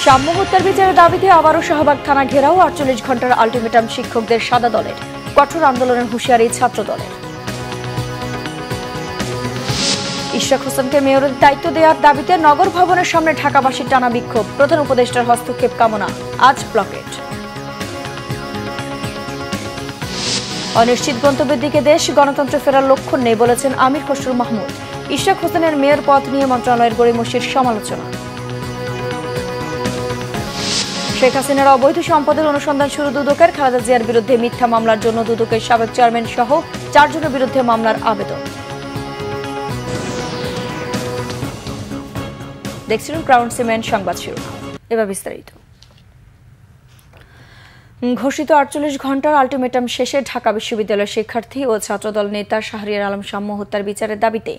সাম্য হত্যার বিচারের দাবিতে আবারও শাহবাগ থানা ঘেরাও, ৪৮ ঘন্টার আলটিমেটাম শিক্ষকদের সাদা দলের, কঠোর আন্দোলনের হুঁশিয়ারি ছাত্র দলের। ইশরাক হোসেনকে মেয়রের দায়িত্ব দেওয়ার দাবিতে নগর ভবনের সামনে ঢাকাবাসীর টানা বিক্ষোভ, প্রধান উপদেষ্টার হস্তক্ষেপ কামনা, আজ ব্লকেট। অনিশ্চিত গন্তব্যের দিকে দেশ, গণতন্ত্রে ফেরার লক্ষণ নেই বলেছেন আমির খসরু মাহমুদ। ইশরাক হোসেনের মেয়র পদ নিয়ে মন্ত্রণালয়ের গড়িমসির সমালোচনা। শেখ হাসিনার অবৈধ সম্পদের অনুসন্ধান শুরু দুদকের, খালেদা জিয়ার বিরুদ্ধে মিথ্যা মামলার জন্য দুদকের সাবেক চেয়ারম্যান সহ ৪ জনের বিরুদ্ধে মামলার আবেদন। দেখছিলেন ক্রাউন সিমেন্ট সংবাদ শিরোনাম, এবার বিস্তারিত। ঘোষিত ৪৮ ঘন্টার আলটিমেটাম শেষে ঢাকা বিশ্ববিদ্যালয়ের শিক্ষার্থী ও ছাত্রদল নেতা শাহরিয়ার আলম সাম্য হত্যার বিচারের দাবিতে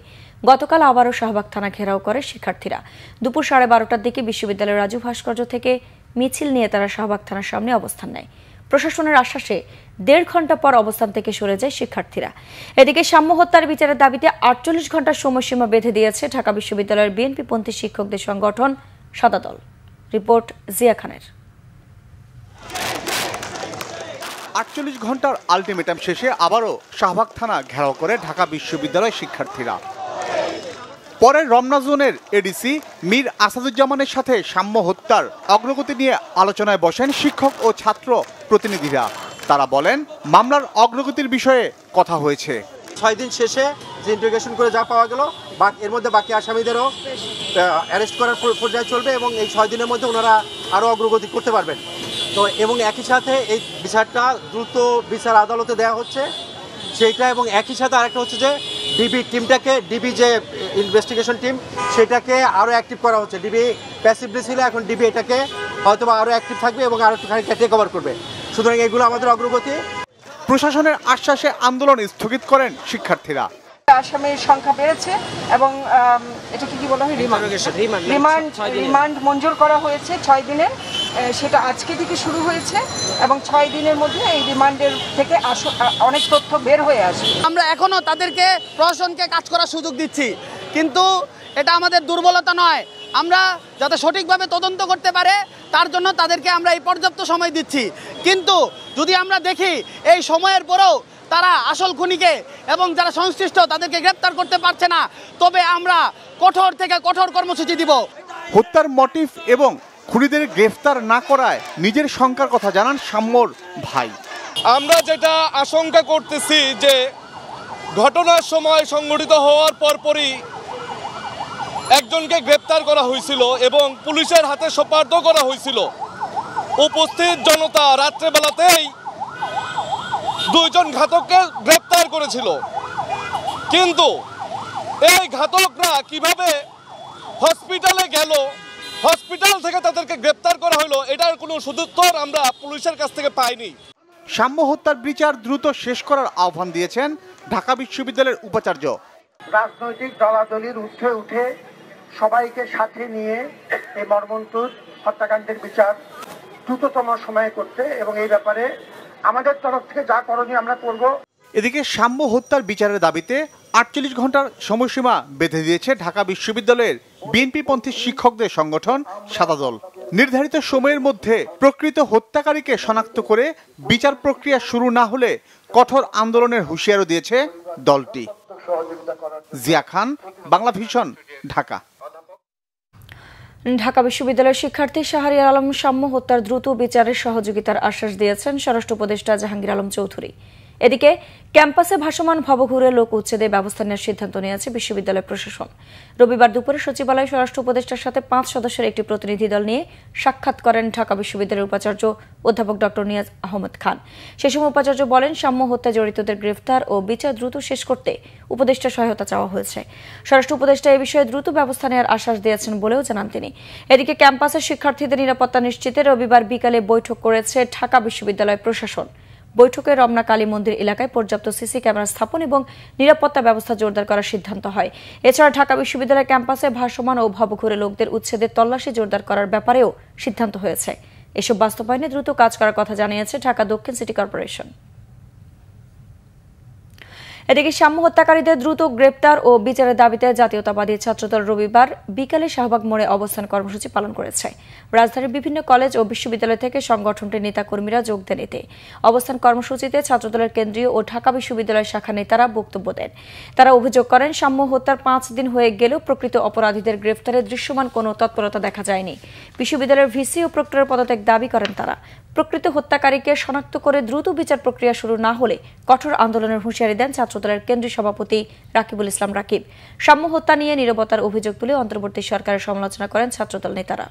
গতকাল আবারও শাহবাগ থানা ঘেরাও করে শিক্ষার্থীরা। দুপুর ১২:৩০টার দিকে বিশ্ববিদ্যালয়ের রাজু ভাস্কর্য থেকে মিছিল নিয়ে তারা শাহবাগ থানার সামনে অবস্থান নেয়। প্রশাসনের আশ্বাসে ১.৫ ঘন্টা পর অবস্থান থেকে সরে যায় শিক্ষার্থীরা। এদিকে সাম্য হত্যার বিচারের দাবিতে ৪৮ ঘন্টার সময়সীমা বেঁধে দিয়েছে ঢাকা বিশ্ববিদ্যালয়ের বিএনপিপন্থী শিক্ষকদের সংগঠন সাদা দল। রিপোর্ট জিয়া খানের। ৪৮ ঘন্টার আলটিমেটাম শেষে আবারও শাহবাগ থানা ঘেরাও করে ঢাকা বিশ্ববিদ্যালয়ের শিক্ষার্থীরা। পরে রমনা জোনের এডিসি মীর আসাদুজ্জামানের সাথে সাম্য হত্যার অগ্রগতি নিয়ে আলোচনায় বসেন শিক্ষক ও ছাত্র প্রতিনিধিরা। তারা বলেন, মামলার অগ্রগতির বিষয়ে কথা হয়েছে। ৬ দিন শেষে যে ইন্টিগ্রেশন করে যা পাওয়া গেল, এর মধ্যে বাকি আসামিদেরও অ্যারেস্ট করার পর্যায়ে চলবে এবং এই ৬ দিনের মধ্যে ওনারা আরও অগ্রগতি করতে পারবেন। তো এবং একই সাথে এই বিচারটা দ্রুত বিচার আদালতে দেওয়া হচ্ছে সেইটা, এবং একই সাথে আরেকটা হচ্ছে যে ডিবি যে ইনভেস্টিগেশন টিম সেটাকে আরও অ্যাক্টিভ করা হচ্ছে। ডিবি প্যাসিভলি ছিল, এখন ডিবি এটাকে হয়তো আরও অ্যাক্টিভ থাকবে এবং আরও একটু খানিকটা টেক ওভার করবে। সুতরাং এগুলো আমাদের অগ্রগতি। প্রশাসনের আশ্বাসে আন্দোলন স্থগিত করেন শিক্ষার্থীরা। আসামির সংখ্যা বেড়েছে এবং এটাকে কি বলা হয়, রিমান্ড মঞ্জুর করা হয়েছে ৬ দিনের, সেটা আজকে থেকে শুরু হয়েছে এবং ৬ দিনের মধ্যে এই রিমান্ডের থেকে অনেক তথ্য বের হয়ে আসবে। আমরা এখনো তাদেরকে প্রশাসনকে কাজ করার সুযোগ দিচ্ছি, কিন্তু এটা আমাদের দুর্বলতা নয়। আমরা যাতে সঠিকভাবে তদন্ত করতে পারে তার জন্য তাদেরকে আমরা এই পর্যাপ্ত সময় দিচ্ছি। কিন্তু যদি আমরা দেখি এই সময়ের পরেও তারা আসল খুনিকে এবং যারা সংশ্লিষ্ট তাদেরকে গ্রেপ্তার করতে পারছে না, তবে আমরা কঠোর থেকে কঠোর কর্মসূচি দিব। হত্যার মোটিভ এবং খুনিদের গ্রেফতার না করায় নিজের শঙ্কার কথা জানান সাম্যর ভাই। আমরা যেটা আশঙ্কা করতেছি যে ঘটনার সময় সংঘটিত হওয়ার পরপরই একজনকে গ্রেপ্তার করা হয়েছিল এবং পুলিশের হাতে সোপর্দ করা হয়েছিল। উপস্থিত জনতা রাত্রেবেলাতেই 2 জন ঘাতককে গ্রেপ্তার করেছিল, কিন্তু এই ঘাতকরা কিভাবে হসপিটালে গেল, হসপিটাল থেকে তাদেরকে গ্রেপ্তার করা হলো, এটার কোনো সদুত্তর আমরা পুলিশের কাছ থেকে পাইনি। সাম্য হত্যার বিচার দ্রুত শেষ করার আহ্বান দিয়েছেন ঢাকা বিশ্ববিদ্যালয়ের উপাচার্য। রাজনৈতিক দলাদলির ঊর্ধ্বে উঠে সবাইকে সাথে নিয়ে এই মর্মন্তুদ হত্যাকাণ্ডের বিচার দ্রুততম সময়ে করতে এবং এই ব্যাপারে আমাদের তরফ থেকে যা করণীয় আমরা করব। এদিকে সাম্য হত্যার বিচারের দাবিতে ৪৮ ঘন্টার সময়সীমা বেঁধে দিয়েছে ঢাকা বিশ্ববিদ্যালয়ের বিএনপিপন্থী শিক্ষকদের সংগঠন সাদা দল। নির্ধারিত সময়ের মধ্যে প্রকৃত হত্যাকারীকে শনাক্ত করে বিচার প্রক্রিয়া শুরু না হলে কঠোর আন্দোলনের হুঁশিয়ারও দিয়েছে দলটি। জিয়া খান, বাংলা ভিশন, ঢাকা। ঢাকা বিশ্ববিদ্যালয়ের শিক্ষার্থী শাহরিয়ার আলম সাম্য হত্যার দ্রুত বিচারের সহযোগিতার আশ্বাস দিয়েছেন স্বরাষ্ট্র উপদেষ্টা জাহাঙ্গীর আলম চৌধুরী। এদিকে ক্যাম্পাসে ভাসমান ভবঘুরে লোক উচ্ছেদে ব্যবস্থা নেওয়ার সিদ্ধান্ত নিয়েছে বিশ্ববিদ্যালয় প্রশাসন। রবিবার দুপুরে সচিবালয়ে স্বরাষ্ট্র উপদেষ্টার সাথে ৫ সদস্যের একটি প্রতিনিধি দল নিয়ে সাক্ষাৎ করেন ঢাকা বিশ্ববিদ্যালয়ের উপাচার্য অধ্যাপক ডক্টর নিয়াজ আহমদ খান। সে সময় উপাচার্য বলেন, সাম্য হত্যায় জড়িতদের গ্রেফতার ও বিচার দ্রুত শেষ করতে উপদেষ্টার সহায়তা চাওয়া হয়েছে। স্বরাষ্ট্র উপদেষ্টা এ বিষয়ে দ্রুত ব্যবস্থা নেওয়ার আশ্বাস দিয়েছেন বলেও জানান তিনি। এদিকে ক্যাম্পাসের শিক্ষার্থীদের নিরাপত্তা নিশ্চিতে রবিবার বিকালে বৈঠক করেছে ঢাকা বিশ্ববিদ্যালয় প্রশাসন। বৈঠকে রমনা কালী মন্দির এলাকায় পর্যাপ্ত সিসি ক্যামেরা স্থাপন এবং নিরাপত্তা ব্যবস্থা জোরদার করার সিদ্ধান্ত হয়। এছাড়া ঢাকা বিশ্ববিদ্যালয় ক্যাম্পাসে ভাসমান ও ভবঘুরে লোকদের উচ্ছেদের তল্লাশি জোরদার করার ব্যাপারেও সিদ্ধান্ত হয়েছে। এসব বাস্তবায়নে দ্রুত কাজ করার কথা জানিয়েছে ঢাকা দক্ষিণ সিটি কর্পোরেশন। এদিকে সাম্য হত্যাকারীদের দ্রুত গ্রেপ্তার ও বিচারের দাবিতে জাতীয়তাবাদী ছাত্রদল রবিবার বিকালে শাহবাগ মোড়ে অবস্থান কর্মসূচি পালন করেছে। রাজধানীর বিভিন্ন কলেজ ও বিশ্ববিদ্যালয় থেকে সংগঠনটির নেতাকর্মীরা যোগ দেন এতে। অবস্থান কর্মসূচিতে ছাত্রদলের কেন্দ্রীয় ও ঢাকা বিশ্ববিদ্যালয় শাখা নেতারা বক্তব্য দেন। তারা অভিযোগ করেন, সাম্য হত্যার 5 দিন হয়ে গেলেও প্রকৃত অপরাধীদের গ্রেফতারে দৃশ্যমান কোনো তৎপরতা দেখা যায়নি। বিশ্ববিদ্যালয়ের ভিসি ও প্রক্টরের পদত্যাগ দাবি করেন তারা। প্রকৃত হত্যাকারীকে শনাক্ত করে দ্রুত বিচার প্রক্রিয়া শুরু না হলে কঠোর আন্দোলনের হুঁশিয়ারি দেন ছাত্রদলের কেন্দ্রীয় সভাপতি রাকিবুল ইসলাম রাকিব। সাম্য হত্যা নিয়ে নীরবতার অভিযোগ তুলে অন্তর্বর্তী সরকারের সমালোচনা করেন ছাত্রদল নেতারা।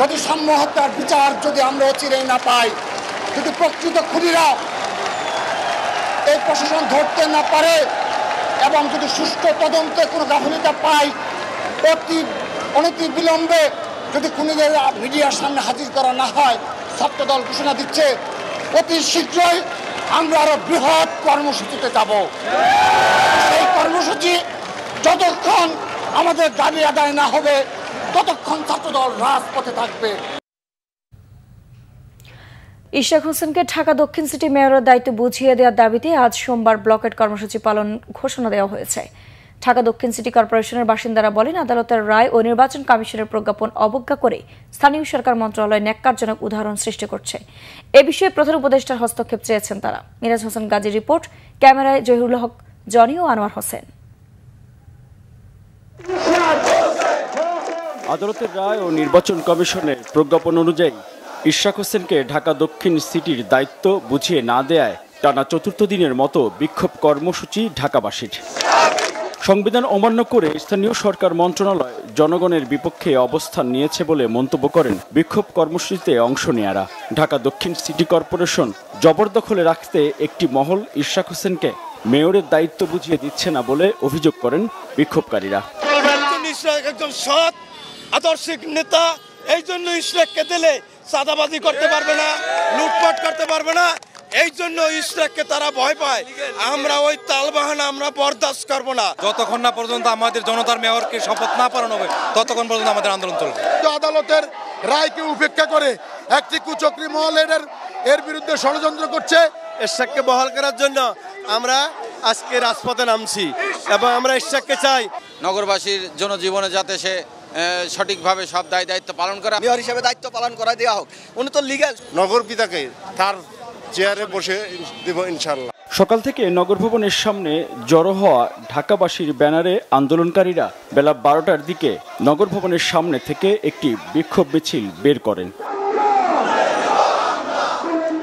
যদি সাম্য হত্যার বিচার যদি আমরা অচিরেই না পাই, যদি প্রকৃত খুনিরা এই প্রশাসন ধরতে না পারে এবং যদি সুষ্ঠু তদন্তে কোনো গাফিলতি পাই, অনতি বিলম্বে যদি খুনিদের মিডিয়ার সামনে হাজির করা না হয়, ছাত্রদল ঘোষণা দিচ্ছে অতি শীঘ্রই আমরা আরো বৃহৎ কর্মসূচিতে যাব। এই কর্মসূচি যতক্ষণ আমাদের দাবি আদায় না হবে ততক্ষণ ছাত্রদল রাজপথে থাকবে। ইশরাক হোসেনকে ঢাকা দক্ষিণ সিটি মেয়রের দায়িত্ব বুঝিয়ে দেওয়ার দাবিতে আজ সোমবার ব্লকেট কর্মসূচি পালন ঘোষণা দেওয়া হয়েছে। ঢাকা দক্ষিণ সিটি কর্পোরেশনের বাসিন্দারা বলেন, আদালতের রায় ও নির্বাচন কমিশনের প্রজ্ঞাপন অবজ্ঞা করে স্থানীয় সরকার মন্ত্রণালয় ন্যাক্কারজনক উদাহরণ সৃষ্টি করছে। এ বিষয়ে প্রধান উপদেষ্টার হস্তক্ষেপ চেয়েছেন তারা। মিরাজ হোসেন গাজীর রিপোর্ট, ক্যামেরায় জহিরুল হক জনি ও আনোয়ার হোসেন। আদালতের রায় ও নির্বাচন কমিশনের প্রজ্ঞাপন অনুযায়ী ইশরাক হোসেনকে ঢাকা দক্ষিণ সিটির দায়িত্ব বুঝিয়ে না দেয়ায় টানা 4র্থ দিনের মতো বিক্ষোভ কর্মসূচি ঢাকাবাসীর। সংবিধান অমান্য করে স্থানীয় সরকার মন্ত্রণালয় জনগণের বিপক্ষে অবস্থান নিয়েছে বলে মন্তব্য করেন বিক্ষোভ কর্মসূচিতে অংশ নেয়ারা। ঢাকা দক্ষিণ সিটি কর্পোরেশন জবরদখলে রাখতে একটি মহল ইশরাক হোসেনকে মেয়রের দায়িত্ব বুঝিয়ে দিচ্ছে না বলে অভিযোগ করেন বিক্ষোভকারীরা। একজন সৎ আদর্শিক নেতা, এই জন্য ইশরাককে দিলে চাঁদাবাজি করতে পারবে না, লুটপাট করতে পারবে না, এই জন্য ইশরাককে তারা ভয় পায়। আমরা ওই তালবাহানা আমরা বরদাস্ত করব না। যতক্ষণ না পর্যন্ত আমাদের জনতার মেয়রকে শপথ না পালন হবে ততক্ষণ পর্যন্ত আমাদের আন্দোলন চলবে। আদালতের রায়কে উপেক্ষা করে একটি কুচক্রী মহল এর বিরুদ্ধে ষড়যন্ত্র করছে। ইশরাককে বহাল করার জন্য আমরা আজকে রাজপথে নামছি এবং আমরা ইশরাককে চাই নগরবাসীর জনজীবনে যাতে সে সঠিকভাবে সব দায়িত্ব পালন করা, মেয়র হিসেবে দায়িত্ব পালন করা দেওয়া হোক। উনি তো লিগ্যাল নগর পিতাকে তার চেয়ারে বসে দেব ইনশাআল্লাহ। সকাল থেকে নগর ভবনের সামনে জড়ো হওয়া ঢাকাবাসীর ব্যানারে আন্দোলনকারীরা বেলা 12টার দিকে নগর ভবনের সামনে থেকে একটি বিক্ষোভ মিছিল বের করেন।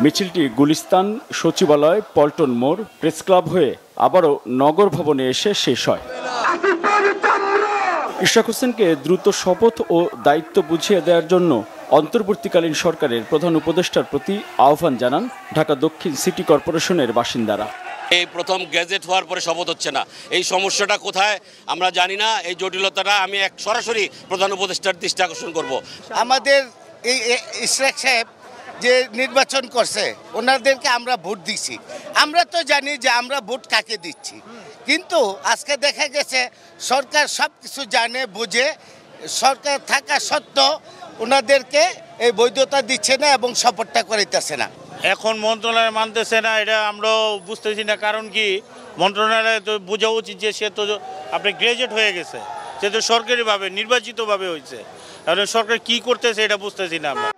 মিছিলটি গুলিস্তান, সচিবালয়, পল্টন মোড়, প্রেস ক্লাব হয়ে আবারও নগর ভবনে এসে শেষ হয়। ইশরাক হোসেনকে দ্রুত শপথ ও দায়িত্ব বুঝিয়ে দেওয়ার জন্য অন্তর্বর্তীকালীন সরকারের প্রধান উপদেষ্টার প্রতি আহ্বান জানান ঢাকা দক্ষিণ সিটি কর্পোরেশনের বাসিন্দারা। এই প্রথম গ্যাজেট হওয়ার পরে শপথ হচ্ছে না, এই সমস্যাটা কোথায় আমরা জানি না। এই জটিলতাটা আমি সরাসরি প্রধান উপদেষ্টার দৃষ্টি আকর্ষণ করব। আমাদের এই ইশরাক সাহেব যে নির্বাচন করছে, ওনাদেরকে আমরা ভোট দিচ্ছি। আমরা তো জানি যে আমরা ভোট কাকে দিচ্ছি, কিন্তু আজকে দেখা গেছে সরকার সব কিছু জানে বুঝে সরকার থাকা সত্ত্বেও ওনাদেরকে এই বৈধতা দিচ্ছে না এবং শপথটা করাইতেছে না। এখন মন্ত্রণালয় মানতেছে না, এটা আমরাও বুঝতেছি না। কারণ কি, মন্ত্রণালয় তো বোঝা উচিত যে সে তো আপনি গ্রাজুয়েট হয়ে গেছে, সে তো সরকারিভাবে নির্বাচিতভাবে হয়েছে। তাহলে সরকার কি করতেছে এটা বুঝতেছি না আমরা।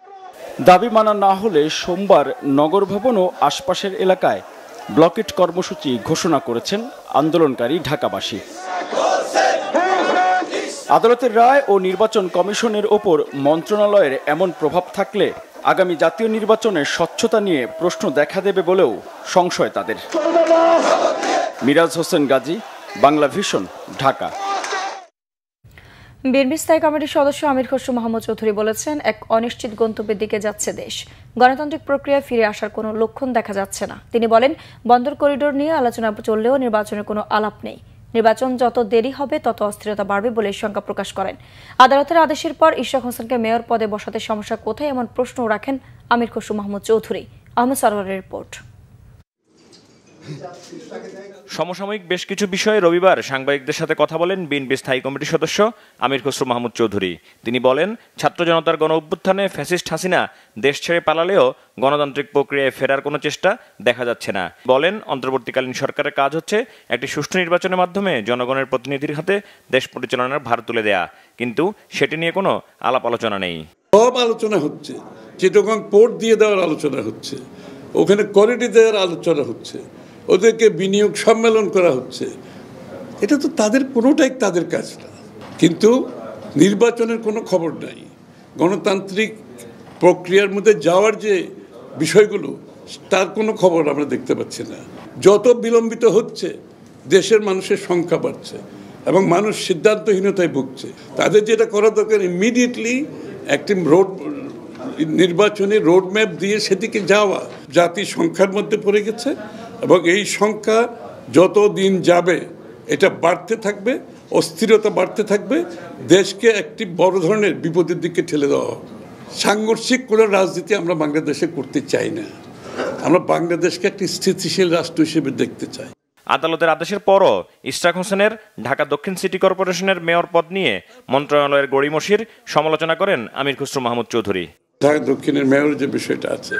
দাবি মানা না হলে সোমবার নগর ভবন ও আশপাশের এলাকায় ব্লকেট কর্মসূচি ঘোষণা করেছেন আন্দোলনকারী ঢাকাবাসী। আদালতের রায় ও নির্বাচন কমিশনের ওপর মন্ত্রণালয়ের এমন প্রভাব থাকলে আগামী জাতীয় নির্বাচনের স্বচ্ছতা নিয়ে প্রশ্ন দেখা দেবে বলেও সংশয় তাদের। মিরাজ হোসেন গাজী, বাংলা ভিশন, ঢাকা। বিএনপি স্থায়ী কমিটির সদস্য আমির খসরু মাহমুদ চৌধুরী বলেছেন, এক অনিশ্চিত গন্তব্যের দিকে যাচ্ছে দেশ। গণতান্ত্রিক প্রক্রিয়ায় ফিরে আসার কোনো লক্ষণ দেখা যাচ্ছে না। তিনি বলেন, বন্দর করিডোর নিয়ে আলোচনা চললেও নির্বাচনের কোনো আলাপ নেই। নির্বাচন যত দেরি হবে তত অস্থিরতা বাড়বে বলে শঙ্কা প্রকাশ করেন। আদালতের আদেশের পর ইশরাক হোসেনকে মেয়র পদে বসাতে সমস্যা কোথায়, এমন প্রশ্ন রাখেন আমির খসরু মাহমুদ চৌধুরী। আহমেদ সরওয়ারের রিপোর্ট। সমসাময়িক বেশ কিছু বিষয়ে রবিবার সাংবাদিকদের সাথে কথা বলেন বিএনপি স্থায়ী কমিটির সদস্য আমির খসরু মাহমুদ চৌধুরী। তিনি বলেন, ছাত্র জনতার গণ অভ্যুত্থানে ফ্যাসিস্ট হাসিনা দেশ ছেড়ে পালালেও গণতান্ত্রিক প্রক্রিয়ায় ফেরার কোনো চেষ্টা দেখা যাচ্ছে না। বলেন, অন্তর্বর্তীকালীন সরকারের কাজ হচ্ছে একটি সুষ্ঠু নির্বাচনের মাধ্যমে জনগণের প্রতিনিধির হাতে দেশ পরিচালনার ভার তুলে দেয়া, কিন্তু সেটি নিয়ে কোনো আলাপ আলোচনা নেই। সব আলোচনা হচ্ছে, চিটাগং পোর্ট দিয়ে দেওয়ার আলোচনা হচ্ছে, ওখানে করিডোর দেওয়ার আলোচনা হচ্ছে, ওদেরকে বিনিয়োগ সম্মেলন করা হচ্ছে। এটা তো তাদের কোনোটাই তাদের কাজ না, কিন্তু নির্বাচনের কোনো খবর নাই। গণতান্ত্রিক প্রক্রিয়ার মধ্যে যাওয়ার যে বিষয়গুলো, তার কোনো খবর আমরা দেখতে পাচ্ছি না। যত বিলম্বিত হচ্ছে দেশের মানুষের সংখ্যা বাড়ছে এবং মানুষ সিদ্ধান্তহীনতায় ভুগছে। তাদের যেটা করা দরকার, ইমিডিয়েটলি একটি নির্বাচনী রোডম্যাপ দিয়ে সেদিকে যাওয়া। জাতি সংখ্যার মধ্যে পড়ে গেছে এবং এই সংখ্যা যত দিন যাবে এটা বাড়তে থাকবে, অস্থিরতা বাড়তে থাকবে, দেশকে একটি বড় ধরনের বিপদের দিকে ঠেলে দেওয়া হবে। সাংঘর্ষিক কোনো রাজনীতি আমরা বাংলাদেশে করতে চাই না। আমরা বাংলাদেশকে একটি স্থিতিশীল রাষ্ট্র হিসেবে দেখতে চাই। আদালতের আদেশের পরও ইশরাক হোসেনের ঢাকা দক্ষিণ সিটি কর্পোরেশনের মেয়র পদ নিয়ে মন্ত্রণালয়ের গড়িমসির সমালোচনা করেন আমির খসরু মাহমুদ চৌধুরী। ঢাকা দক্ষিণের মেয়রের যে বিষয়টা আছে,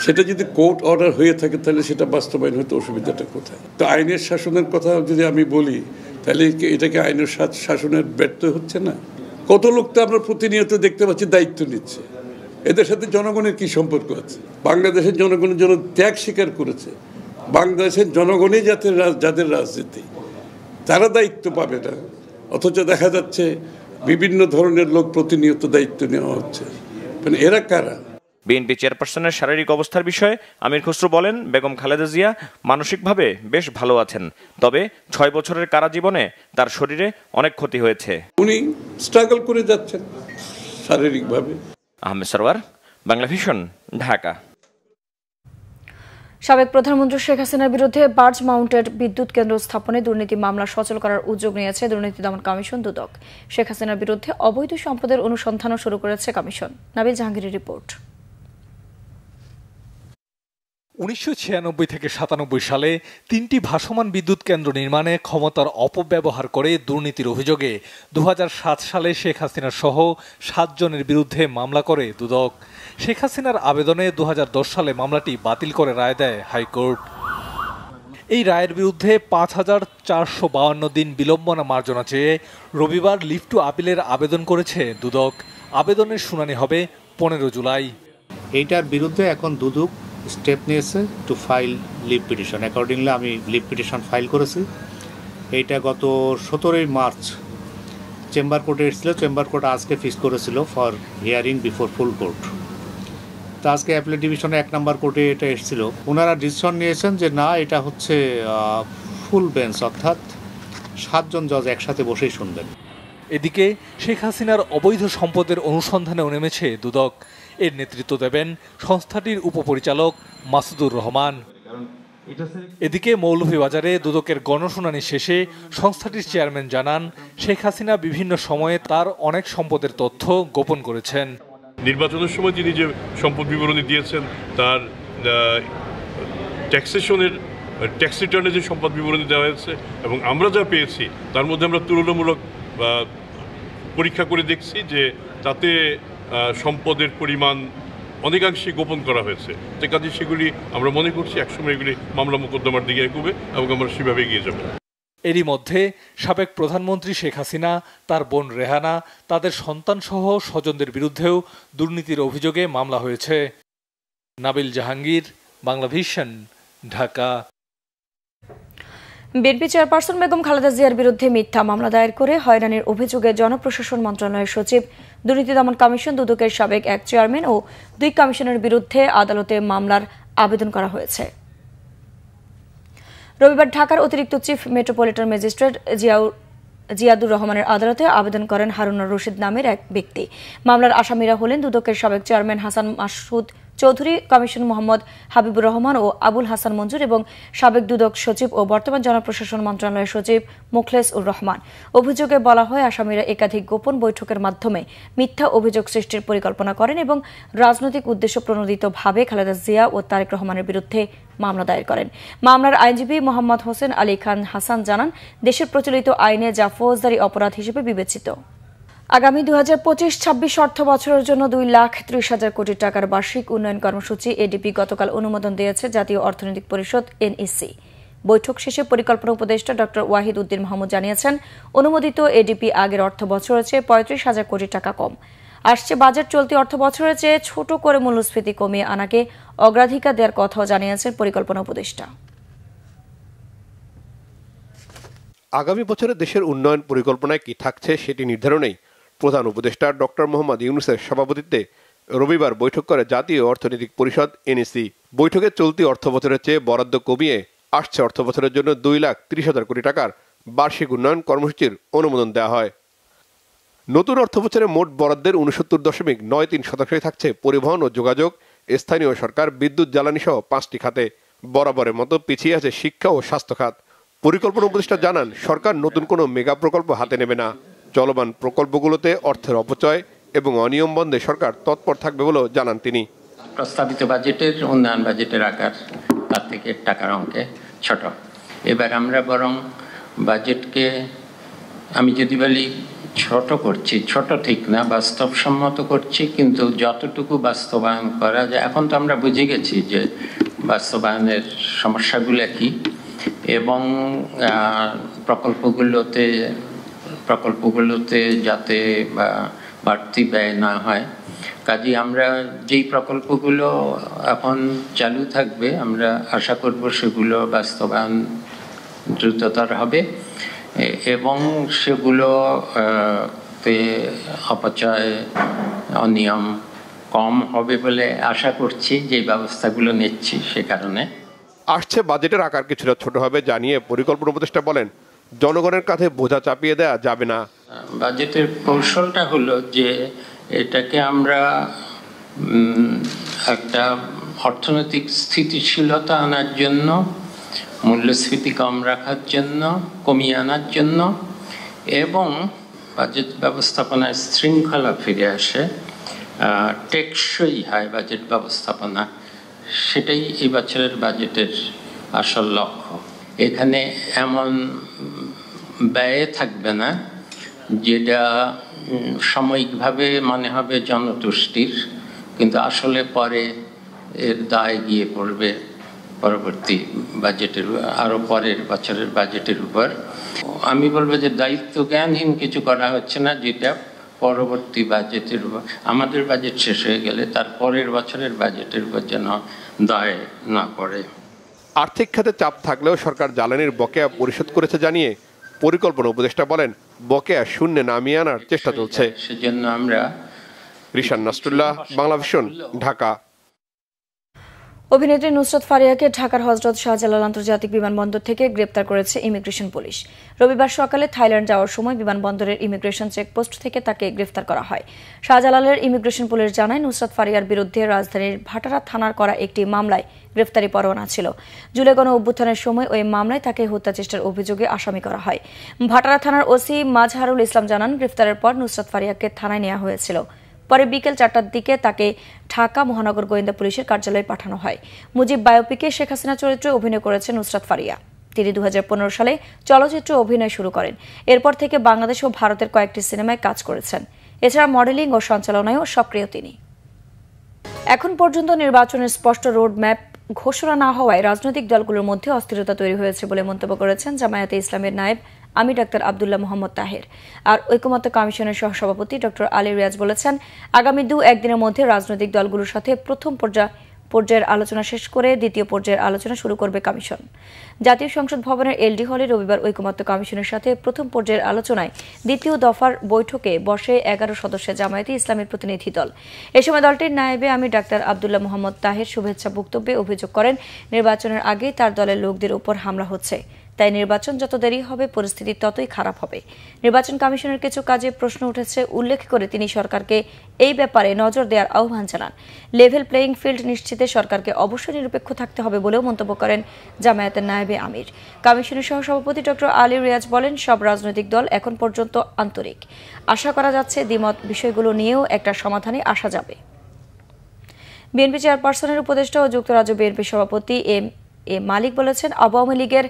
সেটা যদি কোর্ট অর্ডার হয়ে থাকে তাহলে সেটা বাস্তবায়ন হতে অসুবিধাটা কোথায়? তো আইনের শাসনের কথা যদি আমি বলি, তাহলে এটাকে আইনের শাসনের ব্যর্থ হচ্ছে না? কত লোক তো আমরা প্রতিনিয়ত দেখতে পাচ্ছি দায়িত্ব নিচ্ছে। এদের সাথে জনগণের কি সম্পর্ক আছে? বাংলাদেশের জনগণের জন্য ত্যাগ স্বীকার করেছে। বাংলাদেশের জনগণই যাদের রাজনীতি, তারা দায়িত্ব পাবে না, অথচ দেখা যাচ্ছে বিভিন্ন ধরনের লোক প্রতিনিয়ত দায়িত্ব নেওয়া হচ্ছে। মানে এরা কারা? বিএনপি চেয়ারপারসনের শারীরিক অবস্থার বিষয়ে আমির খসরু বলেন, বেগম খালেদা জিয়া মানসিকভাবে বেশ ভালো আছেন, তবে 6 বছরের কারা জীবনে তার শরীরে অনেক ক্ষতি হয়েছে। উনি স্ট্রাগল করে যাচ্ছেন শারীরিকভাবে। আহমেদ সরওয়ার, বাংলা ভিশন, ঢাকা। সাবেক প্রধানমন্ত্রী শেখ হাসিনার বিরুদ্ধে বার্জ মাউন্টেড বিদ্যুৎ কেন্দ্র স্থাপনে দুর্নীতি মামলা সচল করার উদ্যোগ নিয়েছে দুর্নীতি দমন কমিশন দুদক। শেখ হাসিনার বিরুদ্ধে অবৈধ সম্পদের অনুসন্ধানও শুরু করেছে কমিশন। নাবিল জাহাঙ্গীরের রিপোর্ট। 1996 থেকে 97 সালে 3টি ভাসমান বিদ্যুৎ কেন্দ্র নির্মাণে ক্ষমতার অপব্যবহার করে দুর্নীতির অভিযোগে 2007 সালে শেখ হাসিনা সহ 7 জনের বিরুদ্ধে মামলা করে দুদক। শেখ হাসিনার আবেদনে 2010 সালে মামলাটি বাতিল করে রায় দেয় হাইকোর্ট। এই রায়ের বিরুদ্ধে 5452 দিন বিলম্বনা মার্জনা চেয়ে রবিবার লিভ টু আপিলের আবেদন করেছে দুদক। আবেদনের শুনানি হবে 15 জুলাই। এইটার বিরুদ্ধে এখন দুদক স্টেপ নিয়েছে to file leave petition. Accordingly আমি লিভ পিটিশন ফাইল করেছি। এইটা গত 17 মার্চ চেম্বার কোর্টে এসেছিল। চেম্বার কোর্ট আজকে ফিক্স করেছিল for hearing before full court. তো আজকে অ্যাপিলেট ডিভিশনে 1 নম্বর কোর্টে এটা এসেছিল। ওনারা ডিসিশন নিয়েছেন যে না, এটা হচ্ছে ফুল বেঞ্চ, অর্থাৎ 7 জন জজ একসাথে বসেই শুনবেন। এদিকে শেখ হাসিনার অবৈধ সম্পদের অনুসন্ধানেও নেমেছে দুদক। এর নেতৃত্ব দেবেন সংস্থাটির উপপরিচালক মাসুদুর রহমান। এদিকে মৌলভীবাজারে দুদকের গণশুনানি শেষে সংস্থাটির চেয়ারম্যান জানান, শেখ হাসিনা বিভিন্ন সময়ে তার অনেক সম্পদের তথ্য গোপন করেছেন। নির্বাচনের সময় তিনি যে সম্পদ বিবরণী দিয়েছেন, তার ট্যাক্সেশনের ট্যাক্স রিটার্নে যে সম্পদ বিবরণী দেওয়া হয়েছে এবং আমরা যা পেয়েছি তার মধ্যে আমরা তুলনামূলক পরীক্ষা করে দেখছি যে তাতে সম্পদের পরিমাণ অনেকাংশে গোপন করা হয়েছে। যে কাজে সেগুলি আমরা মনে করছি একসময় এগুলি মামলা মোকদ্দমার দিকে এগোবে এবং আমরা সেভাবে এগিয়ে যাব। এরই মধ্যে সাবেক প্রধানমন্ত্রী শেখ হাসিনা, তার বোন রেহানা, তাদের সন্তানসহ স্বজনদের বিরুদ্ধেও দুর্নীতির অভিযোগে মামলা হয়েছে। Nabil Jahangir, Bangla vision, Dhaka. BNP chairperson Begum Khaleda জিয়ার বিরুদ্ধে মিথ্যা মামলা দায়ের করে হয়রানির অভিযোগে জনপ্রশাসন মন্ত্রণালয়ের সচিব, দুর্নীতি দমন কমিশন দুদকের সাবেক 1 চেয়ারম্যান ও 2 কমিশনের বিরুদ্ধে আদালতে মামলার আবেদন করা হয়েছে। রবিবার ঢাকার অতিরিক্ত চিফ মেট্রোপলিটন ম্যাজিস্ট্রেট জিয়াদুর রহমানের আদালতে আবেদন করেন হারুনুর রশিদ নামের এক ব্যক্তি। মামলার আসামিরা হলেন দুদকের সাবেক চেয়ারম্যান হাসান মাসুদ চৌধুরী, কমিশন মোহাম্মদ হাবিবুর রহমান ও আবুল হাসান মঞ্জুর এবং সাবেক দুদক সচিব ও বর্তমান জনপ্রশাসন মন্ত্রণালয়ের সচিব মুখলেস উর রহমান। অভিযোগে বলা হয়, আসামিরা একাধিক গোপন বৈঠকের মাধ্যমে মিথ্যা অভিযোগ সৃষ্টির পরিকল্পনা করেন এবং রাজনৈতিক উদ্দেশ্য প্রণোদিতভাবে খালেদা জিয়া ও তারেক রহমানের বিরুদ্ধে মামলা দায়ের করেন। মামলার আইনজীবী মোহাম্মদ হোসেন আলী খান হাসান জানান, দেশের প্রচলিত আইনে যা ফৌজদারি অপরাধ হিসেবে বিবেচিত। আগামী 2025-26 অর্থ বছরের জন্য 2,30,000 কোটি টাকার বার্ষিক উন্নয়ন কর্মসূচি এডিপি গতকাল অনুমোদন দিয়েছে জাতীয় অর্থনৈতিক পরিষদ এনইসি। বৈঠক শেষে পরিকল্পনা উপদেষ্টা ড ওয়াহিদ উদ্দিন মাহমুদ জানিয়েছেন, অনুমোদিত এডিপি আগের অর্থ বছরের চেয়ে 35,000 কোটি টাকা কম। আসছে বাজেট চলতি অর্থ বছরের চেয়ে ছোট করে মূল্যস্ফীতি কমিয়ে আনাকে অগ্রাধিকার দেওয়ার কথাও জানিয়েছেন পরিকল্পনা উপদেষ্টা। আগামী বছরে দেশের উন্নয়ন পরিকল্পনায় কি থাকছে সেটি নির্ধারণেই প্রধান উপদেষ্টা ডক্টর মোহাম্মদ ইউনূসের সভাপতিত্বে রবিবার বৈঠক করে জাতীয় অর্থনৈতিক পরিষদ এনইসি। বৈঠকে চলতি অর্থ বছরের চেয়ে বরাদ্দ কমিয়ে আসছে অর্থ বছরের জন্য 2,30,000 কোটি টাকার বার্ষিক উন্নয়ন কর্মসূচির অনুমোদন দেওয়া হয়। নতুন অর্থ বছরে মোট বরাদ্দের 69.93% থাকছে পরিবহন ও যোগাযোগ, স্থানীয় সরকার, বিদ্যুৎ, জ্বালানি সহ 5টি খাতে। বরাবরের মতো পিছিয়ে আছে শিক্ষা ও স্বাস্থ্য খাত। পরিকল্পনা উপদেষ্টা জানান, সরকার নতুন কোনো মেগা প্রকল্প হাতে নেবে না। চলমান প্রকল্পগুলোতে অর্থের অপচয় এবং অনিয়ম বন্ধে সরকার তৎপর থাকবে বলেও জানান তিনি। প্রস্তাবিত বাজেটের উন্নয়ন বাজেটের আকার তার থেকে টাকার অঙ্কে ছোট। এবার আমরা বরং বাজেটকে, আমি যদি বলি ছোট করছি, ছোট ঠিক না, বাস্তবসম্মত করছি, কিন্তু যতটুকু বাস্তবায়ন করা যায়। এখন তো আমরা বুঝে গেছি যে বাস্তবায়নের সমস্যাগুলো কি এবং প্রকল্পগুলোতে যাতে বাড়তি ব্যয় না হয়। কাজেই আমরা যেই প্রকল্পগুলো এখন চালু থাকবে, আমরা আশা করব সেগুলো বাস্তবায়ন দ্রুততর হবে এবং সেগুলোতে অপচয়, অনিয়ম কম হবে বলে আশা করছি। যে ব্যবস্থাগুলো নিচ্ছি সে কারণে। আসছে বাজেটের আকার কিছুটা ছোট হবে জানিয়ে পরিকল্পনা উপদেষ্টা বলেন, জনগণের কাঁধে বোঝা চাপিয়ে দেওয়া যাবে না। বাজেটের কৌশলটা হলো যে এটাকে আমরা একটা অর্থনৈতিক স্থিতিশীলতা আনার জন্য, মূল্যস্ফীতি কম রাখার জন্য, কমিয়ে আনার জন্য এবং বাজেট ব্যবস্থাপনায় শৃঙ্খলা ফিরে আসে, টেকসই হয় বাজেট ব্যবস্থাপনা। সেটাই এই বছরের বাজেটের আসল লক্ষ্য। এখানে এমন ব্যয় থাকবে না যেটা সাময়িকভাবে মনে হবে জনতুষ্টির, কিন্তু আসলে পরে এর দায় গিয়ে পড়বে পরবর্তী বাজেটের, আরও পরের বছরের বাজেটের উপর। আমি বলবো যে দায়িত্ব জ্ঞানহীন কিছু করা হচ্ছে না, যেটা পরবর্তী বাজেটের উপর, আমাদের বাজেট শেষ হয়ে গেলে তার পরের বছরের বাজেটের উপর যেন দায় না পড়ে। আর্থিক খাতে চাপ থাকলেও সরকার জ্বালানির বকেয়া পরিশোধ করেছে জানিয়ে পরিকল্পনা উপদেষ্টা বলেন, বকেয়া শূন্যে নামিয়ে আনার চেষ্টা চলছে। সেজন্য আমরা। রিশান নাসরুল্লাহ, বাংলা ভিশন, ঢাকা। অভিনেত্রী নুসরাত ফারিয়াকে ঢাকার হযরত শাহজালাল আন্তর্জাতিক বিমানবন্দর থেকে গ্রেপ্তার করেছে ইমিগ্রেশন পুলিশ। রবিবার সকালে থাইল্যান্ড যাওয়ার সময় বিমানবন্দরের ইমিগ্রেশন চেকপোস্ট থেকে তাকে গ্রেফতার করা হয়। শাহজালালের ইমিগ্রেশন পুলিশ জানায়, নুসরাত ফারিয়ার বিরুদ্ধে রাজধানীর ভাটারা থানার করা একটি মামলায় গ্রেফতারি পরোয়ানা ছিল। জুলাই গণ অভ্যুত্থানের সময় ওই মামলায় তাকে হত্যাচেষ্টার অভিযোগে আসামি করা হয়। ভাটারা থানার ওসি মাজহারুল ইসলাম জানান, গ্রেফতারের পর নুসরাত ফারিয়াকে থানায় নেওয়া হয়েছিল। পরে বিকেল 4টার দিকে তাকে ঢাকা মহানগর গোয়েন্দা পুলিশের কার্যালয়ে পাঠানো হয়। মুজিব বায়োপিকে শেখ হাসিনা চরিত্রে অভিনয় করেছেন নুসরাত ফারিয়া। তিনি 2015 সালে চলচ্চিত্রে অভিনয় শুরু করেন। এরপর থেকে বাংলাদেশ ও ভারতের কয়েকটি সিনেমায় কাজ করেছেন। এছাড়া মডেলিং ও সঞ্চালনায়ও সক্রিয় তিনি। এখন পর্যন্ত নির্বাচনের স্পষ্ট রোড ম্যাপ ঘোষণা না হওয়ায় রাজনৈতিক দলগুলোর মধ্যে অস্থিরতা তৈরি হয়েছে বলে মন্তব্য করেছেন জামায়াতে ইসলামের নায়েব আমির ডাক্তার আব্দুল্লাহ মোহাম্মদ তাহের। আর ঐকমত্য কমিশনের সহসভাপতি ডক্টর আলী রিয়াজ বলেছেন, আগামী 2-1 দিনের মধ্যে রাজনৈতিক দলগুলোর সাথে প্রথম পর্যায়ের আলোচনা শেষ করে দ্বিতীয় পর্যায়ের আলোচনা শুরু করবে কমিশন। জাতীয় সংসদ ভবনের এলডি হলে রবিবার ঐকমত্য কমিশনের সাথে প্রথম পর্যায়ের আলোচনায় দ্বিতীয় দফার বৈঠকে বসে 11 সদস্যের জামায়াতে ইসলামের প্রতিনিধি দল। এ সময় দলটির নায়েবে আমির ডাক্তার আব্দুল্লাহ মোহাম্মদ তাহের শুভেচ্ছা বক্তব্যে অভিযোগ করেন, নির্বাচনের আগে তার দলের লোকদের উপর হামলা হচ্ছে। তাই নির্বাচন যত দেরি হবে পরিস্থিতি ততই খারাপ হবে। নির্বাচন কমিশনের কিছু কাজে প্রশ্ন উঠেছে উল্লেখ করে তিনি সরকারকে এই ব্যাপারে নজর দেওয়ার আহ্বান জানান। লেভেল প্লেয়িং ফিল্ড নিশ্চিতে সরকারকে অবশ্যই নিরপেক্ষ থাকতে হবে বলেও মন্তব্য করেন জামায়াতের নায়েবে আমির। কমিশনের সহসভাপতি ডক্টর আলী রিয়াজ বলেন, সব রাজনৈতিক দল এখন পর্যন্ত আন্তরিক। আশা করা যাচ্ছে দ্বিমত বিষয়গুলো নিয়েও একটা সমাধানে আসা যাবে। বিএনপি চেয়ারপারসনের উপদেষ্টা ও যুক্তরাজ্য বিএনপি সভাপতি এম এ মালিক বলেছেন, আওয়ামী লীগের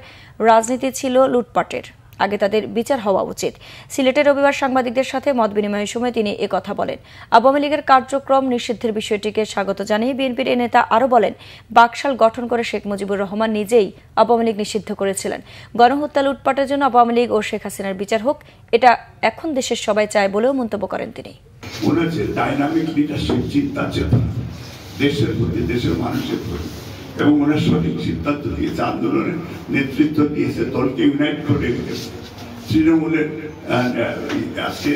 রাজনীতি ছিল লুটপাটের, আগে তাদের বিচার হওয়া উচিত। সিলেটে রবিবার সাংবাদিকদের সাথে মত বিনিময়ের সময় তিনি একথা বলেন। আওয়ামী লীগের কার্যক্রম নিষিদ্ধের বিষয়টিকে স্বাগত জানিয়ে বিএনপির এ নেতা আরও বলেন, বাকশাল গঠন করে শেখ মুজিবুর রহমান নিজেই আওয়ামী লীগ নিষিদ্ধ করেছিলেন। গণহত্যা লুটপাটের জন্য আওয়ামী লীগ ও শেখ হাসিনার বিচার হোক, এটা এখন দেশের সবাই চায় বলেও মন্তব্য করেন তিনি। দেশের প্রতি, দেশের মানুষের প্রতি, এবং ওনার সঠিক সিদ্ধান্ত দিয়েছে, আন্দোলনের নেতৃত্ব দিয়েছে, দলকে ইউনাইট করে রেখেছে। তৃণমূলের আজকে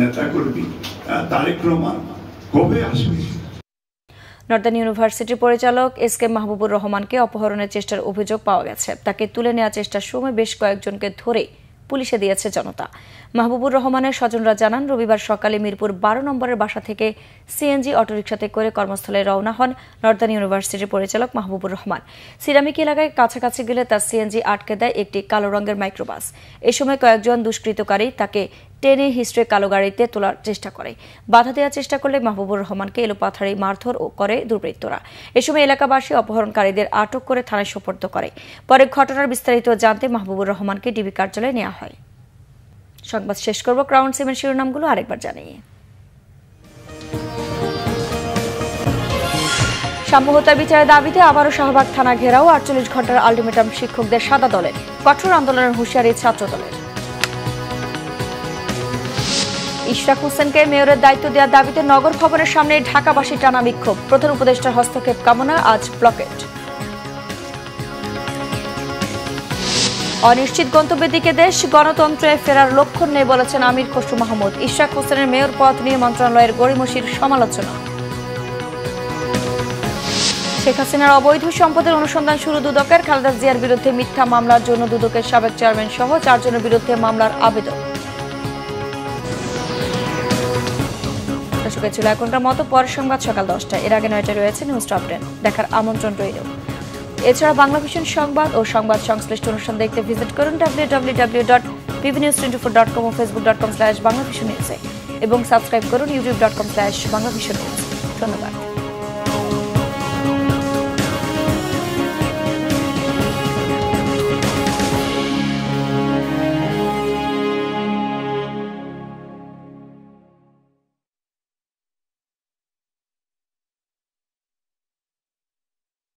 নেতাকর্মী তারেক রহমান কবে আসবে? নর্দার্ন ইউনিভার্সিটির পরিচালক এসকে মাহবুবুর রহমানকে অপহরণের চেষ্টার অভিযোগ পাওয়া গেছে। তাকে তুলে নেওয়ার চেষ্টার সময় বেশ কয়েকজনকে ধরে পুলিশে দিয়েছে জনতা। মাহবুবুর রহমানের স্বজনরা জানান, রবিবার সকালে মিরপুর 12 নম্বরের বাসা থেকে সিএনজি অটোরিকশাতে করে কর্মস্থলে রওনা হন নর্দার্ন ইউনিভার্সিটির পরিচালক মাহবুবুর রহমান। সিরামিক এলাকায় কাছাকাছি গেলে তার সিএনজি আটকে দেয় একটি কালো রঙের মাইক্রোবাস। এ সময় কয়েকজন দুষ্কৃতকারী তাকে টেনে হিস্ট্রে কালো গাড়িতে তোলার চেষ্টা করে। বাধা দেওয়ার চেষ্টা করলে মাহবুবুর রহমানকে এলোপাথাড়ি মারধর করে দুর্বৃত্তরা। এ সময় এলাকাবাসী অপহরণকারীদের আটক করে থানায় সোপর্দ করে। পরে ঘটনার বিস্তারিত জানতে মাহবুবুর রহমানকে ডিবি কার্যালয়ে নেওয়া হয়। সংবাদ শেষ করব ক্রাউন সিমের শিরোনামগুলো আরেকবার জানিয়ে। সাম্য হত্যার বিচারের দাবিতে আবারও শাহবাগ থানা ঘেরাও, 48 ঘন্টার আলটিমেটাম শিক্ষকদের সাদা দলের, কঠোর আন্দোলনের হুঁশিয়ারি ছাত্র দলের। ইশরাক হোসেনকে মেয়রের দায়িত্ব দেওয়ার দাবিতে নগর ভবনের সামনে ঢাকাবাসী টানা বিক্ষোভ, প্রধান উপদেষ্টার হস্তক্ষেপ কামনা, আজ ব্লকেট। অনিশ্চিত গন্তব্যের দিকে দেশ, গণতন্ত্রে ফেরার লক্ষণ নেই বলেছেন আমির খসরু মাহমুদ। ইশরাক হোসেনের মেয়র পদ নিয়ে মন্ত্রণালয়ের গড়িমসির সমালোচনা। শেখ হাসিনার অবৈধ সম্পদের অনুসন্ধান শুরু দুদকের, খালেদা জিয়ার বিরুদ্ধে মিথ্যা মামলার জন্য দুদকের সাবেক চেয়ারম্যান সহ 4 জনের বিরুদ্ধে মামলার আবেদন। ছিল এখনকার মতো, পরের সংবাদ সকাল 10টায়, এর আগে 9টায় রয়েছে নিউজ টপ 10 দেখার আমন্ত্রণ রইল। এছাড়া বাংলা ভিশন সংবাদ ও সংবাদ সংশ্লিষ্ট অনুষ্ঠান দেখতে ভিজিট করুন www.pvnews24.com ও facebook.com/banglavisionnews এবং সাবস্ক্রাইব করুন youtube.com/banglavisionnews। ধন্যবাদ।